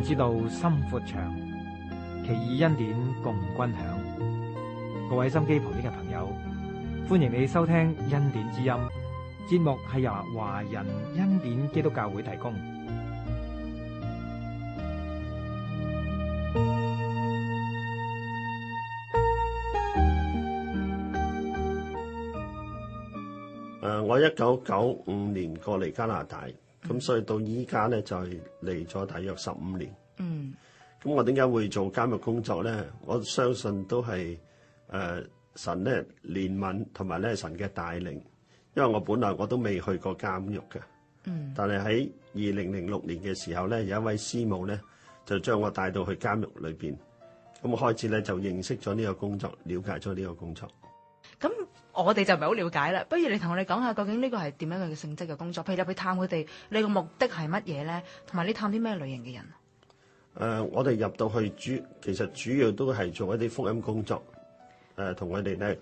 知道心闊長，奇異恩典共君享。各位心機旁邊嘅朋友，歡迎你收聽恩典之音節目，係由華人恩典基督教會提供。我1995年過嚟加拿大，咁所以到依家咧就係嚟咗大約15年。咁我點解會做監獄工作咧？我相信都係神咧憐憫同埋咧神嘅帶領，因為我本來我都未去過監獄嘅。但係喺2006年嘅時候咧，有一位師母咧就將我帶到去監獄裏邊，咁我開始咧就認識咗呢個工作，了解咗呢個工作。咁我哋就唔係好了解啦，不如你同我哋講下究竟呢個係點樣嘅性質嘅工作？譬如入去探佢哋，你個目的係乜嘢咧？同埋你探啲咩類型嘅人？我哋入到去其實主要都係做一啲福音工作，同佢哋咧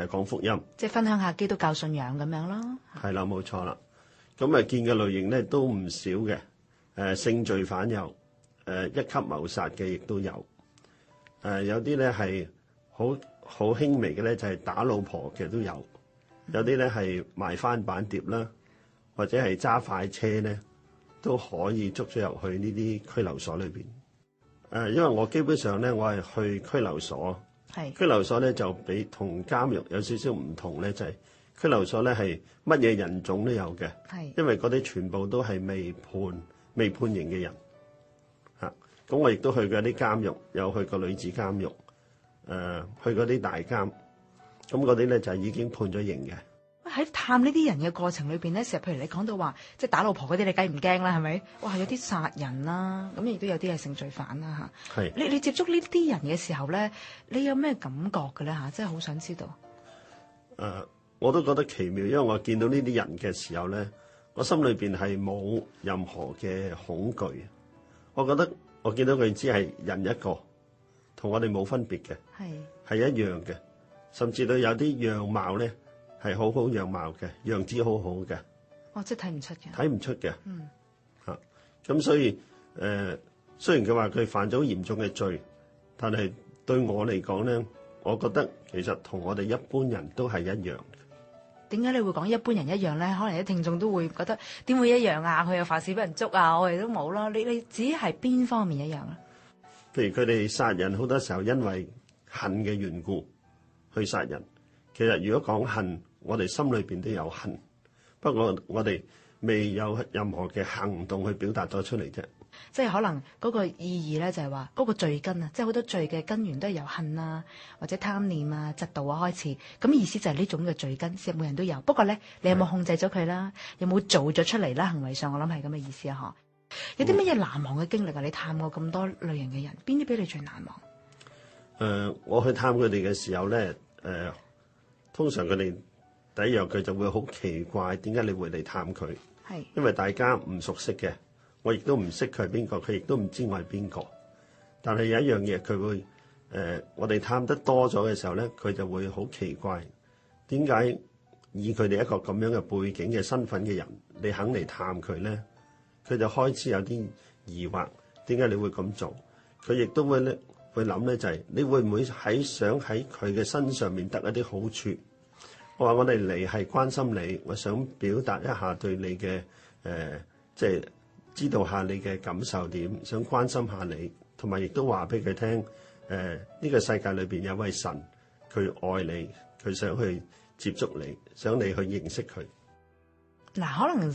講福音，即係分享下基督教信仰咁樣咯。係啦，冇錯啦。咁見嘅類型咧都唔少嘅，性罪犯有，一級謀殺嘅亦都有，有啲咧係好輕微嘅咧，就係打老婆嘅都有，有啲咧係賣翻版碟啦，或者係揸快車咧，都可以捉咗入去呢啲拘留所裏邊。因為我基本上咧，我係去拘留所，拘留所咧就比同監獄有少少唔同咧，就係拘留所咧係乜嘢人種都有嘅，因為嗰啲全部都係未判刑嘅人。咁我亦都去過啲監獄，有去過女子監獄。去嗰啲大監，咁嗰啲咧就係已經判咗刑嘅。喺探呢啲人嘅過程裏邊咧，成日譬如你講到話，即係打老婆嗰啲，你梗唔驚啦，係咪？哇，有啲殺人啦，咁亦都有啲係性罪犯啦嚇。係你接觸呢啲人嘅時候咧，你有咩感覺嘅咧嚇？真係好想知道。我都覺得奇妙，因為我見到呢啲人嘅時候咧，我心裏邊係冇任何嘅恐懼。我覺得我見到佢只係人一個。同我哋冇分別嘅，係一樣嘅，甚至到有啲樣貌咧係好好樣貌嘅，樣子好好嘅。即係睇唔出嘅。睇唔出嘅。咁所以雖然佢話佢犯咗嚴重嘅罪，但係對我嚟講咧，我覺得其實同我哋一般人都係一樣嘅。點解你會講一般人一樣咧？可能啲聽眾都會覺得點會一樣啊？佢有犯事俾人捉啊，我哋都冇啦。你指係邊方面一樣啊？譬如佢哋殺人好多時候因為恨嘅緣故去殺人，其實如果講恨，我哋心裏邊都有恨，不過我哋未有任何嘅行動去表達咗出嚟啫。即係可能嗰個意義咧，就係話嗰個罪根啊，即係好多罪嘅根源都係由恨啊，或者貪念啊、嫉妒啊開始。咁意思就係呢種嘅罪根，其實每人都有。不過咧，你有冇控制咗佢啦？有冇做咗出嚟啦？行為上我諗係咁嘅意思啊，嗬。有啲乜嘢難忘嘅經歷啊？你探過咁多類型嘅人，邊啲俾你最難忘？我去探佢哋嘅時候咧，通常佢哋第一樣佢就會好奇怪，點解你會嚟探佢？係因為大家唔熟悉嘅，我亦都唔識佢係邊個，佢亦都唔知我係邊個。但係有一樣嘢佢會我哋探得多咗嘅時候咧，佢就會好奇怪，點解以佢哋一個咁樣嘅背景嘅身份嘅人，你肯嚟探佢咧？佢就開始有啲疑惑，點解你會咁做？佢亦都會諗咧，就係你會唔會想喺佢嘅身上面得一啲好處？我話我哋嚟係關心你，我想表達一下對你嘅即係知道下你嘅感受點，想關心下你，同埋亦都話俾佢聽，呢個世界裏邊有位神，佢愛你，佢想去接觸你，想你去認識佢。嗱，可能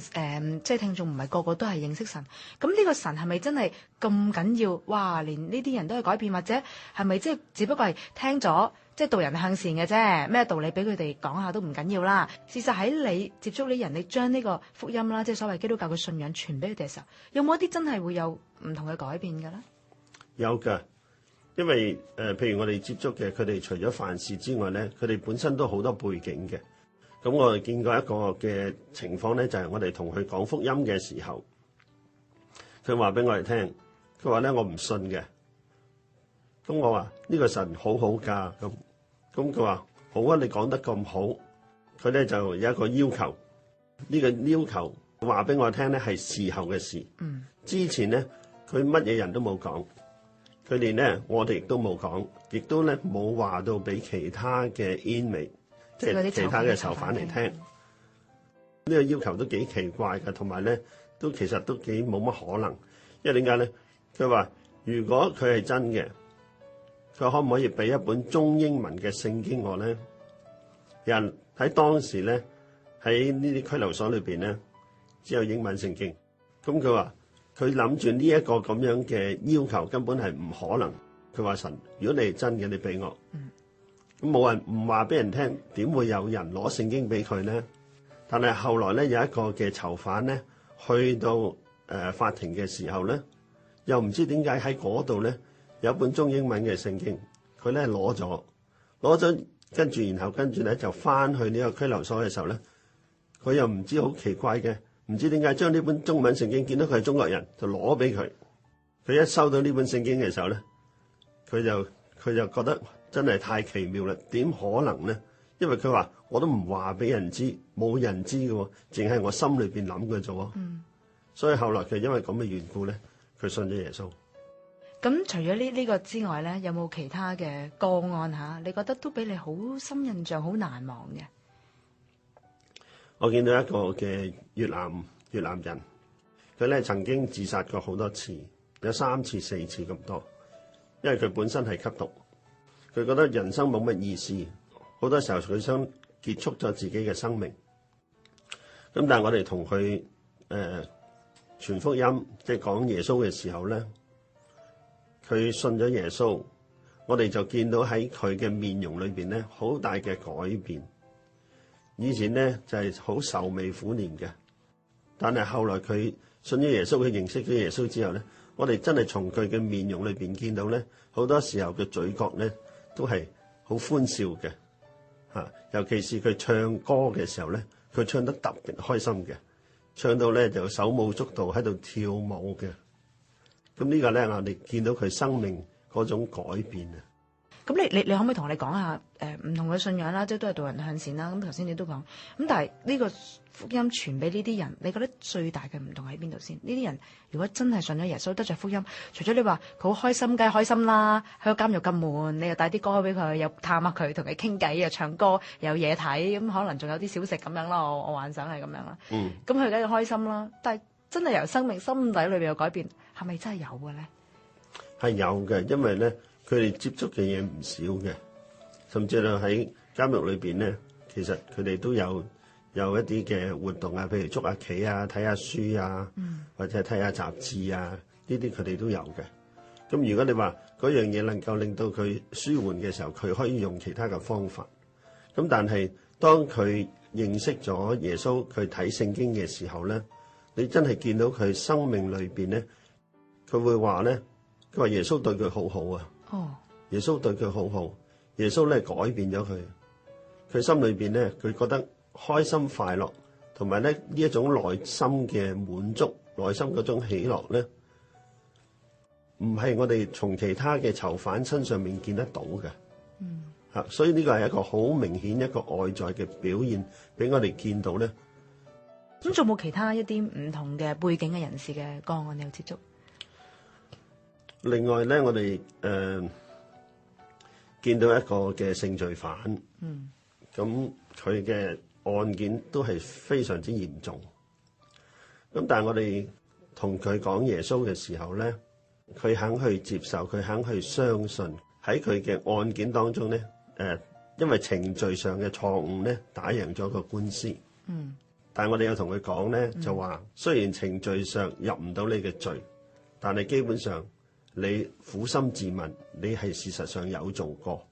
即係聽眾唔係個個都係認識神，咁呢個神係咪真係咁緊要？哇！連呢啲人都係改變，或者係咪即係只不過係聽咗即係導人向善嘅啫？咩道理俾佢哋講下都唔緊要啦。事實喺你接觸呢人，你將呢個福音啦，即係所謂基督教嘅信仰傳俾佢哋嘅時候，有冇一啲真係會有唔同嘅改變嘅咧？有㗎，因為譬如我哋接觸嘅佢哋，除咗犯事之外咧，佢哋本身都好多背景嘅。咁我哋見過一個嘅情況咧，就係我哋同佢講福音嘅時候，佢話俾我哋聽，佢話咧我唔信嘅。咁我話呢個神好好㗎，咁佢話好啊，你講得咁好，佢咧就有一個要求，呢個要求話俾我聽咧係事後嘅事。之前咧佢乜嘢人都冇講，佢連咧我哋亦都冇講，亦都咧冇話到俾其他嘅 inmate， 即係其他嘅囚犯嚟聽。呢個要求都幾奇怪㗎，同埋咧其實都幾冇乜可能。因為點解咧？佢話如果佢係真嘅，佢可唔可以俾一本中英文嘅聖經我咧？人喺當時咧喺呢啲拘留所裏邊咧只有英文聖經。咁佢話佢諗住呢一個咁樣嘅要求根本係唔可能。佢話神，如果你係真嘅，你俾我。咁冇人唔話俾人聽，點會有人攞聖經俾佢咧？但係後來咧有一個嘅囚犯咧去到法庭嘅時候咧，又唔知點解喺嗰度咧有一本中英文嘅聖經，佢咧攞咗，跟住咧就翻去呢個拘留所嘅時候咧，佢又唔知好奇怪嘅，唔知點解將呢本中文聖經見到佢係中國人就攞俾佢。佢一收到呢本聖經嘅時候咧，佢就覺得真係太奇妙啦！點可能咧？因為佢話我都唔話俾人知，冇人知嘅喎，淨係我心裏邊諗嘅啫喎。所以後來佢因為咁嘅緣故咧，佢信咗耶穌。咁除咗呢個之外咧，有冇其他嘅個案嚇？你覺得都俾你好深印象、好難忘嘅？我見到一個嘅越南人，佢咧曾經自殺過好多次，有3次、4次咁多。因為佢本身係吸毒，佢覺得人生冇乜意思，好多時候佢想結束咗自己嘅生命。咁但係我哋同佢傳福音，即係講耶穌嘅時候咧，佢信咗耶穌，我哋就見到喺佢嘅面容裏邊咧好大嘅改變。以前咧就係好愁眉苦臉嘅，但係後來佢信咗耶穌，佢認識咗耶穌之後咧，我哋真係從佢嘅面容裏邊見到咧，好多時候嘅嘴角咧都係好歡笑嘅嚇，尤其是佢唱歌嘅時候咧，佢唱得特別開心嘅，唱到咧就手舞足蹈喺度跳舞嘅。咁呢個咧，我哋見到佢生命嗰種改變啊！咁你可唔可以同我哋講下唔同嘅信仰啦，即係都係導人向善啦。咁頭先你都講，咁但係呢個福音傳俾呢啲人，你覺得最大嘅唔同喺邊度先？呢啲人如果真係信咗耶穌，得着福音，除咗你話佢好開心，梗係開心啦。喺個監獄咁悶，你又帶啲歌俾佢，又探下佢，同佢傾偈，又唱歌，又有嘢睇，咁可能仲有啲小食咁樣啦。我幻想係咁樣啦。咁佢梗係開心啦。但係真係由生命心底裏邊有改變，係咪真係有嘅咧？係有嘅，因為咧佢哋接觸嘅嘢唔少嘅，甚至係喺監獄裏邊咧，其實佢哋都有一啲嘅活動啊，譬如捉下棋啊、睇下書啊，或者睇下雜誌啊，呢啲佢哋都有嘅。咁如果你話嗰樣嘢能夠令到佢舒緩嘅時候，佢可以用其他嘅方法。咁但係當佢認識咗耶穌，佢睇聖經嘅時候咧，你真係見到佢生命裏邊咧，佢會話咧。佢話耶穌對佢好好啊，耶穌對佢好好，耶穌咧改變咗佢，佢心裏邊咧佢覺得開心快樂，同埋咧呢一種內心嘅滿足，內心嗰種喜樂咧，唔係我哋從其他嘅囚犯身上面見得到嘅，所以呢個係一個好明顯一個外在嘅表現，俾我哋見到咧。咁仲冇其他一啲唔同嘅背景嘅人士嘅個案你有接觸？另外咧，我哋見到一個嘅性罪犯，咁佢嘅案件都係非常之嚴重。咁但係我哋同佢講耶穌嘅時候咧，佢肯去接受，佢肯去相信。喺佢嘅案件當中咧，因為程序上嘅錯誤咧，打贏咗個官司。但係我哋有同佢講咧，就話雖然程序上入唔到你嘅罪，但係基本上。你苦心自問，你係事實上有做過，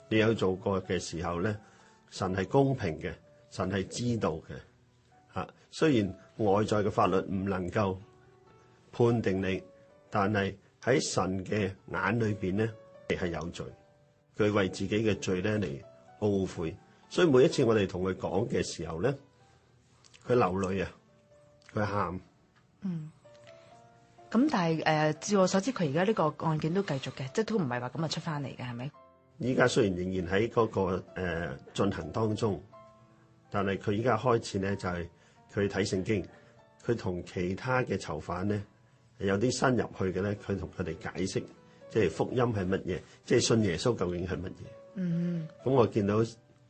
你有做過嘅時候咧，神係公平嘅，神係知道嘅嚇。雖然外在嘅法律唔能夠判定你，但係喺神嘅眼裏邊咧，你係有罪。佢為自己嘅罪咧嚟懊悔，所以每一次我哋同佢講嘅時候咧，佢流淚啊，佢喊。咁但係照我所知，佢而家呢個案件都繼續嘅，即係都唔係話咁出翻嚟嘅，係咪？依家雖然仍然喺嗰個進行當中，但係佢依家開始咧就係佢睇聖經，佢同其他嘅囚犯咧有啲新入去嘅咧，佢同佢哋解釋，即係福音係乜嘢，即係信耶穌究竟係乜嘢。咁我見到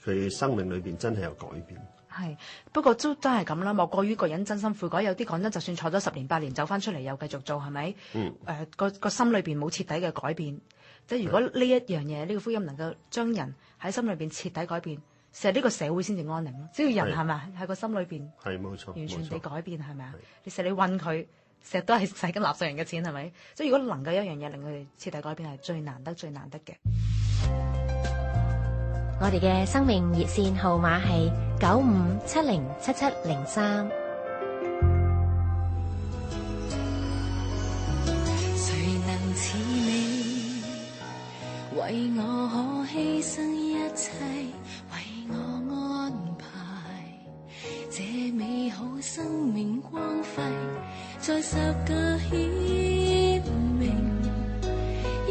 佢生命裏邊真係有改變。係，不過都真係咁啦，莫過於個人真心悔改。有啲講真，就算坐咗10年8年，走翻出嚟又繼續做，係咪？個心裏邊冇徹底嘅改變。即係如果呢一樣嘢，呢個福音能夠將人喺心裏邊徹底改變，其實呢個社會先至安寧咯。只要人係咪喺個心裏邊係冇錯，完全地改變係咪啊？你成日你韞佢，成日都係使緊納稅人嘅錢係咪？所以如果能夠一樣嘢令佢哋徹底改變，係最難得最難得嘅。我哋嘅生命熱線號碼係95707703。誰能似你為我可犧牲一切，為我安排這美好生命光輝，在十架顯明，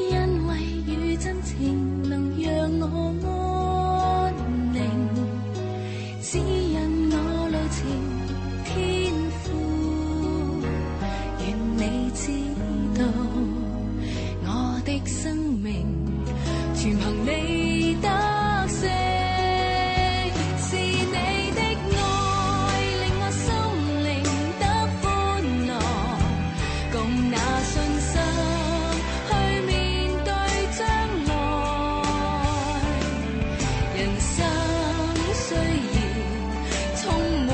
因為與真情能讓我安寧，指引我路程天父，願你知道我的生命全憑你得勝，是你的愛令我心靈得歡樂，共那信心去面對將來。人生雖然充滿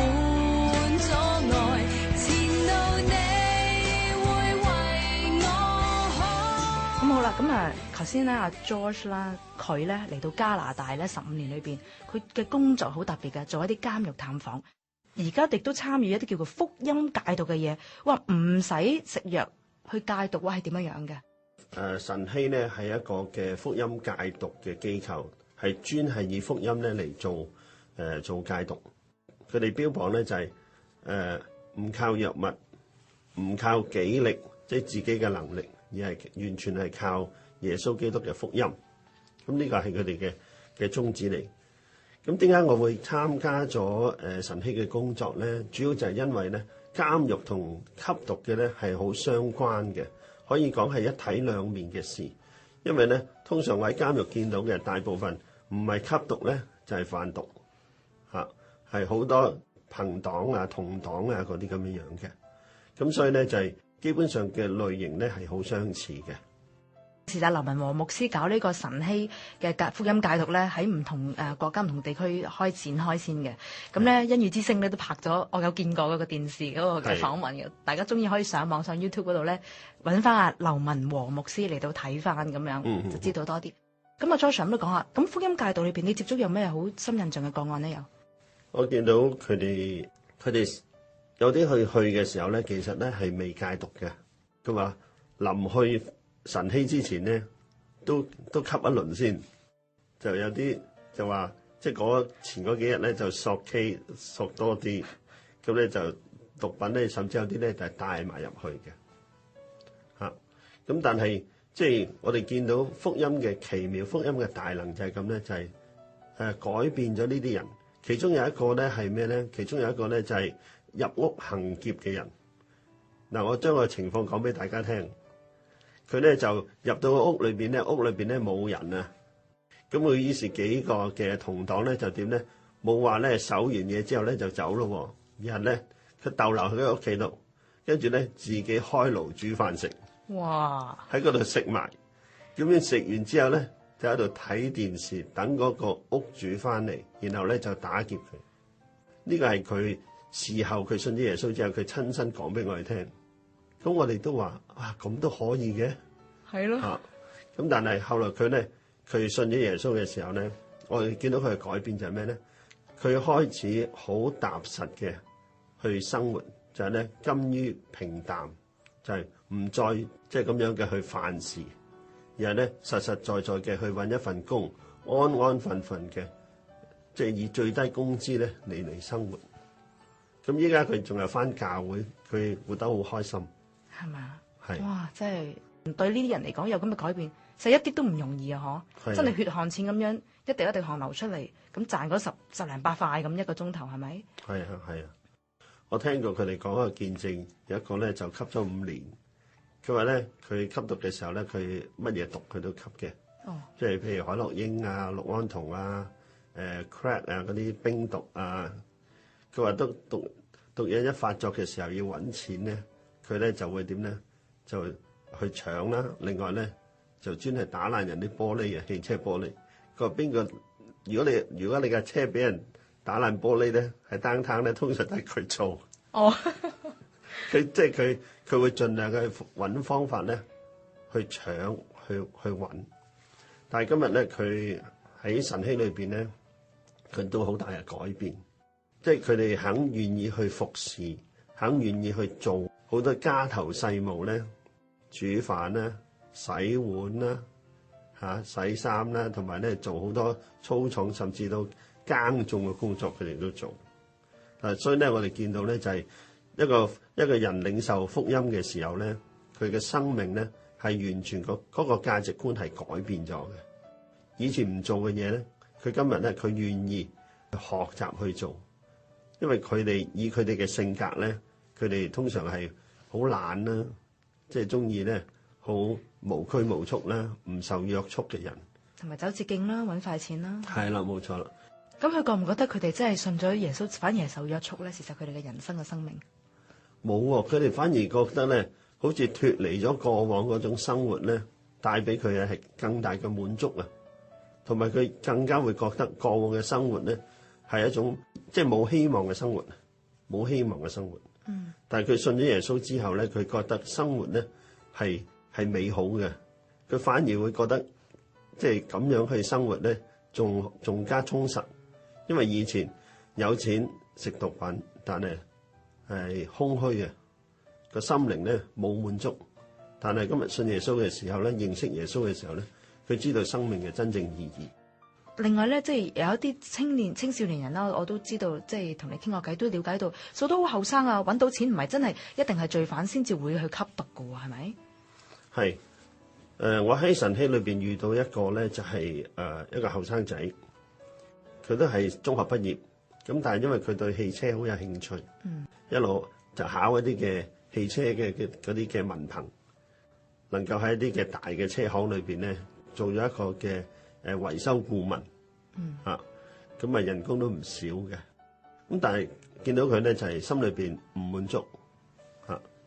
阻礙，前路你會為我開。咁好啦，咁頭先咧阿 George 啦，佢咧嚟到加拿大咧15年裏邊，佢嘅工作好特別嘅，做一啲監獄探訪。而家亦都參與一啲叫做福音戒毒嘅嘢。哇，唔使食藥去戒毒，哇係點樣樣嘅？晨曦咧係一個嘅福音戒毒嘅機構，係專係以福音咧嚟做戒毒。佢哋標榜咧就係唔靠藥物，唔靠己力，即係自己嘅能力，而係完全係靠耶穌基督嘅福音。咁呢個係佢哋嘅宗旨嚟。咁點解我會參加咗晨曦嘅工作咧？主要就係因為咧監獄同吸毒嘅咧係好相關嘅，可以講係一體兩面嘅事。因為咧通常我喺監獄見到嘅大部分唔係吸毒咧，就係販毒嚇，係好多朋黨啊、同黨啊嗰啲咁樣樣嘅。咁所以咧就係基本上嘅類型咧係好相似嘅。是但劉文和牧師搞呢個晨曦嘅福音戒毒咧，喺唔同國家唔同地區開展開先嘅。咁咧恩語之聲咧都拍咗，我有見過嗰個電視嗰個嘅訪問嘅。大家中意可以上網上 YouTube 嗰度咧揾翻阿劉文和牧師嚟到睇翻咁樣，就知道多啲。咁阿 George 咁都講下，咁福音戒毒裏邊你接觸有咩好深印象嘅個案咧？有我見到佢哋有啲去嘅時候咧，其實咧係未戒毒嘅。佢話臨去晨曦之前咧，都吸一輪先，就有啲就話即係前嗰幾日咧就索 K 索多啲，咁咧就毒品咧甚至有啲咧就係帶埋入去嘅嚇。咁但係即係我哋見到福音嘅奇妙，福音嘅大能就係咁咧，就係改變咗呢啲人。其中有一個咧係咩咧？其中有一個咧就係入屋行劫嘅人。嗱，我將個情況講俾大家聽。佢咧就入到個屋裏邊咧，屋裏邊咧冇人啊。咁佢於是幾個嘅同黨咧就點咧？冇話咧搜完嘢之後咧就走咯，而係咧佢逗留喺屋企度，跟住咧自己開爐煮飯食。哇！喺嗰度食埋，咁樣食完之後咧就喺度睇電視，等嗰個屋主翻嚟，然後咧就打劫佢。呢個係佢事後佢信咗耶穌之後，佢親身講俾我哋聽。咁我哋都話啊，咁都可以嘅，係咯。咁但係後來佢信咗耶穌嘅時候咧，我哋見到佢嘅改變就係咩咧？佢開始好踏實嘅去生活，就係咧甘於平淡，就係唔再即係咁樣嘅去犯事，而係咧實實在在嘅去揾一份工，安安分分嘅，即係以最低工資咧嚟生活。咁依家佢仲有返教會，佢活得好開心。係嘛？係哇！真係對呢啲人嚟講有咁嘅改變，實一啲都唔容易啊！嗬，真係血汗錢咁樣一滴一滴汗流出嚟，咁賺嗰十零八塊咁一個鐘頭，係咪？係啊！我聽過佢哋講一個見證，有一個咧就吸咗5年，佢話咧，佢吸毒嘅時候咧，佢乜嘢毒佢都吸嘅。即係譬如海洛因啊、氯胺酮啊、crack 啊嗰啲冰毒啊。佢話毒癮一發作嘅時候要揾錢咧，佢咧就會點咧？就去搶啦。另外咧就專係打爛人啲玻璃嘅汽車玻璃。佢話邊個？如果你架車俾人打爛玻璃咧，喺downtown咧，通常都係佢做。佢會盡量去揾方法咧，去搶去揾。但係今日咧，佢喺晨曦裏邊咧，佢都好大嘅改變。即係佢哋肯願意去服侍，肯願意去做好多家頭細務咧，煮飯啦、洗碗啦、洗衫啦，同埋咧做好多粗重甚至到耕種嘅工作，佢哋都做。所以咧，我哋見到咧就係一個人領受福音嘅時候咧，佢嘅生命咧係完全嗰個價值觀係改變咗嘅。以前唔做嘅嘢咧，佢今日咧佢願意學習去做。因為佢哋以佢哋嘅性格咧，佢哋通常係好懶啦，即係中意咧好無拘無束啦，唔受約束嘅人，同埋走捷徑啦，揾快錢啦。係啦，冇錯啦。咁佢覺唔覺得佢哋真係信咗耶穌，反而係受約束咧？事實佢哋嘅人生嘅生命冇喎，佢哋反而覺得咧，好似脫離咗過往嗰種生活咧，帶俾佢係更大嘅滿足啊，同埋佢更加會覺得過往嘅生活咧係一種即係冇希望嘅生活，冇希望嘅生活。但係佢信咗耶穌之後咧，佢覺得生活咧係美好嘅，佢反而會覺得即係咁樣去生活咧，仲加充實。因為以前有錢食毒品，但係空虛嘅個心靈咧冇滿足。但係今日信耶穌嘅時候咧，認識耶穌嘅時候咧，佢知道生命嘅真正意義。另外咧，即係有一啲青少年人啦，我都知道，即係同你傾過偈，都了解到，數到好後生啊，揾到錢唔係真係一定係罪犯先至會去吸毒㗎喎，係咪？係。我喺晨曦裏邊遇到一個咧，就係一個後生仔，佢都係中學畢業，咁但係因為佢對汽車好有興趣，一路就考一啲嘅汽車嘅嗰啲嘅文憑，能夠喺一啲嘅大嘅車行裏邊咧做咗一個嘅維修顧問，咁啊人工都唔少嘅，咁但係見到佢咧就係心裏邊唔滿足，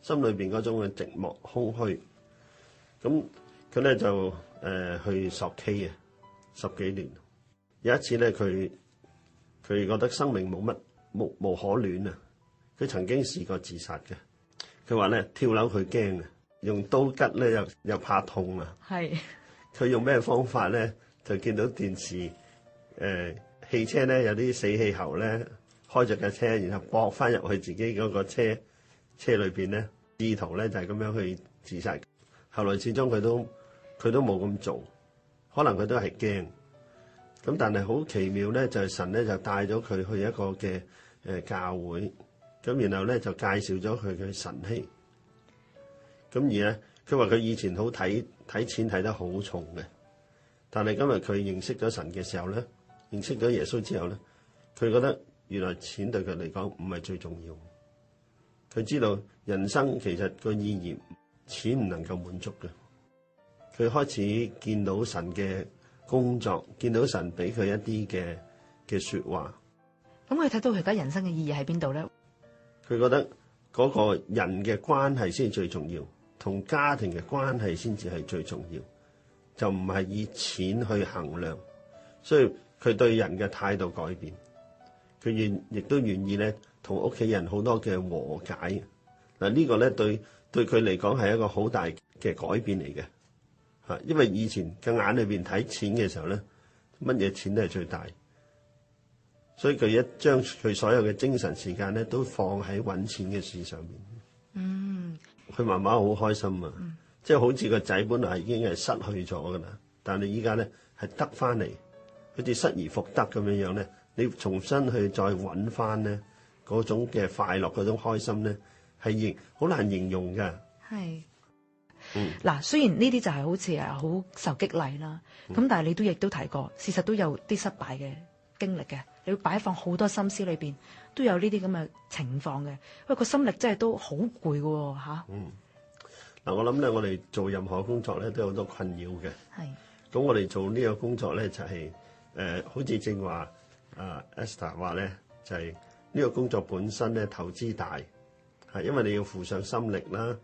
心裏邊嗰種嘅寂寞空虛，咁佢咧就去索 K 啊，10幾年。有一次咧，佢覺得生命冇可戀啊，佢曾經試過自殺嘅。佢話咧跳樓佢驚啊，用刀吉咧又怕痛啊。係。佢用咩方法咧？就見到電視汽車咧有啲死氣喉咧開着架車，然後駁翻入去自己嗰個車裏邊咧，意圖咧就係咁樣去自殺。後來始終佢都冇咁做，可能佢都係驚。咁但係好奇妙咧，就係神咧就帶咗佢去一個嘅教會，咁然後咧就介紹咗佢嘅晨曦。咁而咧，佢話佢以前好睇錢睇得好重嘅，但係今日佢認識咗神嘅時候咧，認識咗耶穌之後咧，佢覺得原來錢對佢嚟講唔係最重要。佢知道人生其實個意義，錢唔能夠滿足嘅。佢開始見到神嘅工作，見到神俾佢一啲嘅說話。咁佢睇到佢而家人生嘅意義喺邊度咧？佢覺得嗰個人嘅關係先最重要，同家庭嘅關係先至係最重要，就唔係以錢去衡量。所以佢對人嘅態度改變，佢亦都願意咧同屋企人好多嘅和解。嗱，呢個咧對佢嚟講係一個好大嘅改變嚟嘅。因為以前嘅眼裏邊睇錢嘅時候咧，乜嘢錢都係最大，所以佢一將佢所有嘅精神時間咧都放喺揾錢嘅事上面。佢媽媽好開心啊，即係好似個仔本來已經係失去咗噶啦，但係依家咧係得翻嚟，好似失而復得咁樣樣咧，你重新去再揾翻咧嗰種嘅快樂，嗰種開心咧係好難形容噶。係。嗱，雖然呢啲就係好似好受激勵啦，咁但係你亦都提過，事實都有啲失敗嘅經歷嘅，你要擺放好多心思裏邊，都有呢啲咁嘅情況嘅，因為個心力真係都好攰嘅喎嚇。嗱，我諗咧，我哋做任何工作咧都有好多困擾嘅。係。咁我哋做呢個工作咧就係、好似正話Esther 話咧，就係、呢個工作本身咧投資大，係因為你要付上心力啦，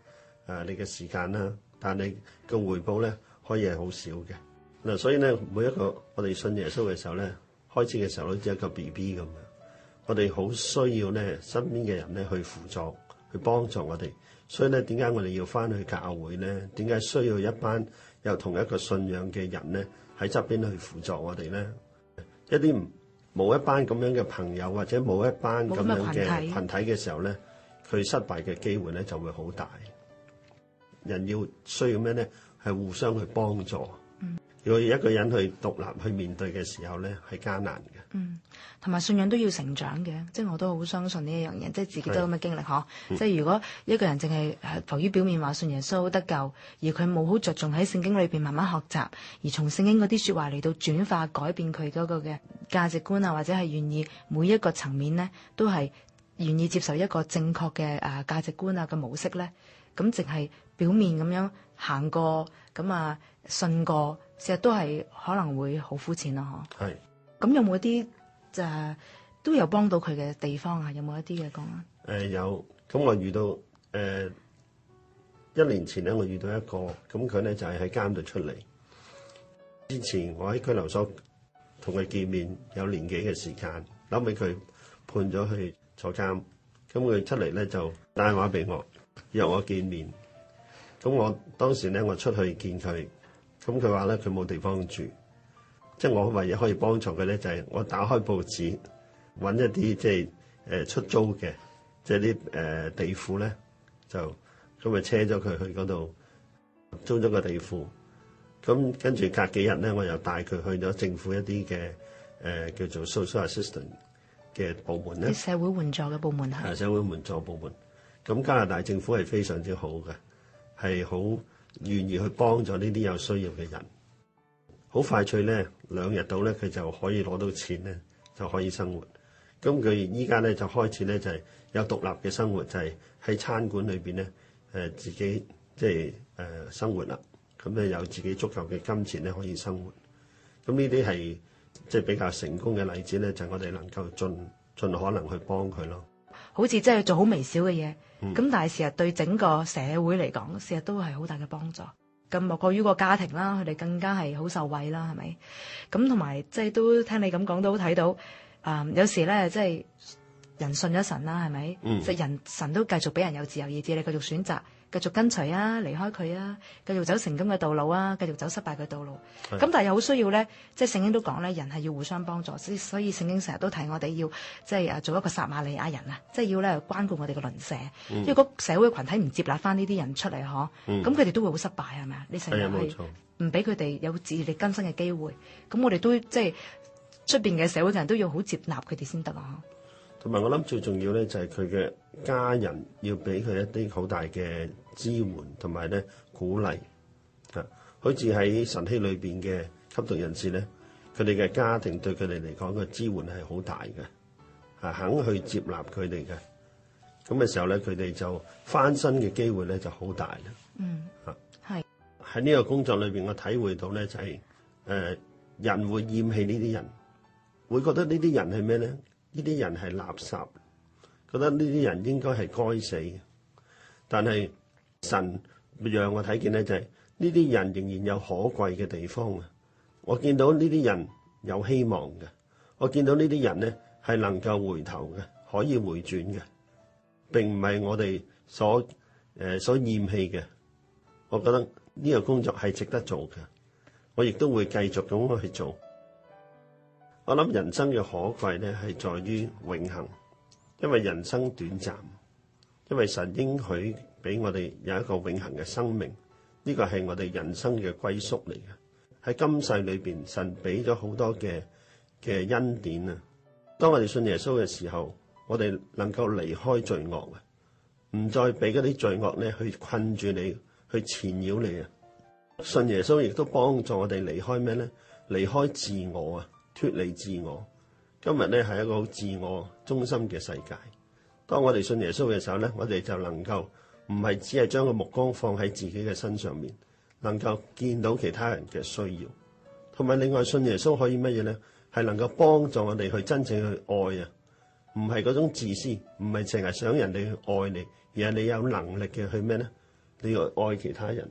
你嘅時間啦，但係個回報咧可以係好少嘅。嗱，所以咧每一個我哋信耶穌嘅時候咧，開始嘅時候都似一個 BB 咁樣，我哋好需要咧身邊嘅人咧去輔助、去幫助我哋。所以咧，點解我哋要翻去教會咧？點解需要一班有同一個信仰嘅人咧喺側邊去輔助我哋咧？一啲冇一班咁樣嘅朋友，或者冇一班咁樣嘅群體嘅時候咧，佢失敗嘅機會咧就會好大。人要需要咩咧？係互相去幫助。如果一個人去獨立去面對嘅時候咧，係艱難嘅。同埋信仰都要成長嘅，即係我都好相信呢一樣嘢，即係自己都有咁嘅經歷嗬。即係如果一個人淨係浮於表面話信耶穌得救，而佢冇好着重喺聖經裏邊慢慢學習，而從聖經嗰啲說話嚟到轉化改變佢嗰個嘅價值觀啊，或者係願意每一個層面咧都係願意接受一個正確嘅價值觀啊嘅模式咧，咁淨係表面咁樣行過咁信過，其實都係可能會好膚淺咯，嗬。係。咁有冇一啲都有幫到佢嘅地方啊？有冇一啲嘅講啊？有。咁我遇到1年前咧，我遇到一個，咁佢咧就係喺監度出嚟。之前我喺拘留所同佢見面有年幾嘅時間，後尾佢判咗去坐監，咁佢出嚟咧就打電話俾我約我見面。咁我當時咧我出去見佢，咁佢話咧佢冇地方住。即係我唯一可以幫助佢咧，就係我打開報紙揾一啲即係出租嘅，即係啲地庫咧，就咁咪車咗佢去嗰度租咗個地庫。咁跟住隔幾日咧，我又帶佢去咗政府一啲嘅叫做 social assistant 嘅部門咧，社會援助嘅部門係社會援助部門。咁加拿大政府係非常之好嘅，係好願意去幫助呢啲有需要嘅人。好快脆咧，2日到咧，佢就可以攞到錢咧，就可以生活。咁佢依家咧就開始咧就係有獨立嘅生活，就係喺餐館裏邊咧自己即係生活啦。咁咧有自己足夠嘅金錢咧可以生活。咁呢啲係即係比較成功嘅例子咧，就係我哋能夠盡可能去幫佢咯。好似即係做好微小嘅嘢，咁但係事實對整個社會嚟講，事實都係好大嘅幫助。咁莫過於個家庭啦，佢哋更加係好受惠啦，係咪？咁同埋即係都聽你咁講都睇到，有時咧即係人信咗神啦，係咪？即係神都繼續俾人有自由意志，你繼續選擇，繼續跟隨啊，離開佢啊，繼續走成功嘅道路啊，繼續走失敗嘅道路。咁但係又好需要咧，即係聖經都講咧，人係要互相幫助，所以聖經成日都提我哋要即係做一個撒瑪利亞人啊，即係要咧關顧我哋嘅鄰舍。因為個社會群體唔接納翻呢啲人出嚟嗬，咁佢哋都會好失敗係咪啊？你成日係唔俾佢哋有自力更生嘅機會，咁我哋都即係出邊嘅社會嘅人都要好接納佢哋先得啊！同埋我諗最重要咧，就係佢嘅家人要俾佢一啲好大嘅支援，同埋咧鼓勵啊！好似喺神曦裏邊嘅吸毒人士咧，佢哋嘅家庭對佢哋嚟講嘅支援係好大嘅，肯去接納佢哋嘅。咁嘅時候咧，佢哋就翻身嘅機會咧就好大啦。係喺呢個工作裏邊，我體會到咧就係人會厭棄呢啲人，會覺得呢啲人係咩咧？呢啲人係垃圾，覺得呢啲人應該係該死嘅。但係神讓我睇見咧，就係呢啲人仍然有可貴嘅地方啊！我見到呢啲人有希望嘅，我見到呢啲人咧係能夠回頭嘅，可以回轉嘅，並唔係我哋所厭棄嘅。我覺得呢個工作係值得做嘅，我亦都會繼續咁去做。我諗人生嘅可貴咧係在於永恆，因為人生短暫，因為神應許俾我哋有一個永恆嘅生命，呢個係我哋人生嘅歸宿嚟嘅。喺今世裏邊，神俾咗好多嘅恩典啊！當我哋信耶穌嘅時候，我哋能夠離開罪惡啊，唔再俾嗰啲罪惡咧去困住你，去纏繞你啊！信耶穌亦都幫助我哋離開咩咧？離開自我啊！脫離自我，今日咧係一個好自我中心嘅世界。當我哋信耶穌嘅時候咧，我哋就能夠唔係只係將個目光放喺自己嘅身上面，能夠見到其他人嘅需要，同埋另外信耶穌可以乜嘢咧？係能夠幫助我哋去真正去愛啊，唔係嗰種自私，唔係淨係想人哋去愛你，而係你有能力嘅去咩咧？你要愛其他人。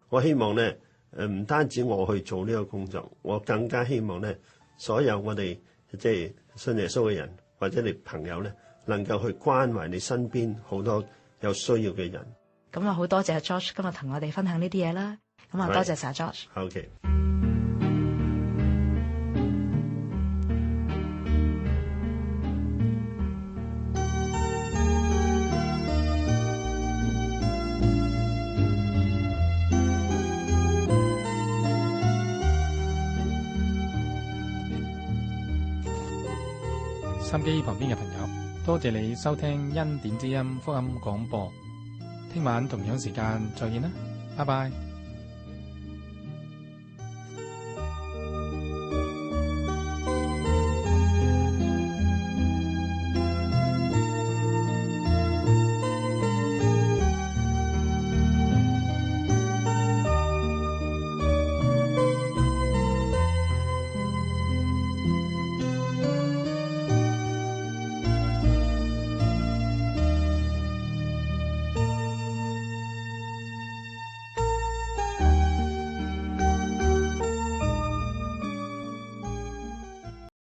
我希望咧，唔單止我去做呢個工作，我更加希望咧，所有我哋即係信耶穌嘅人或者你朋友咧，能夠去關懷你身邊好多有需要嘅人。咁啊，好多謝 George 今日同我哋分享呢啲嘢啦。咁啊，多謝晒 George。OK。心機旁邊嘅朋友，多謝你收聽恩典之音福音廣播。聽晚同樣時間再見啦，拜拜。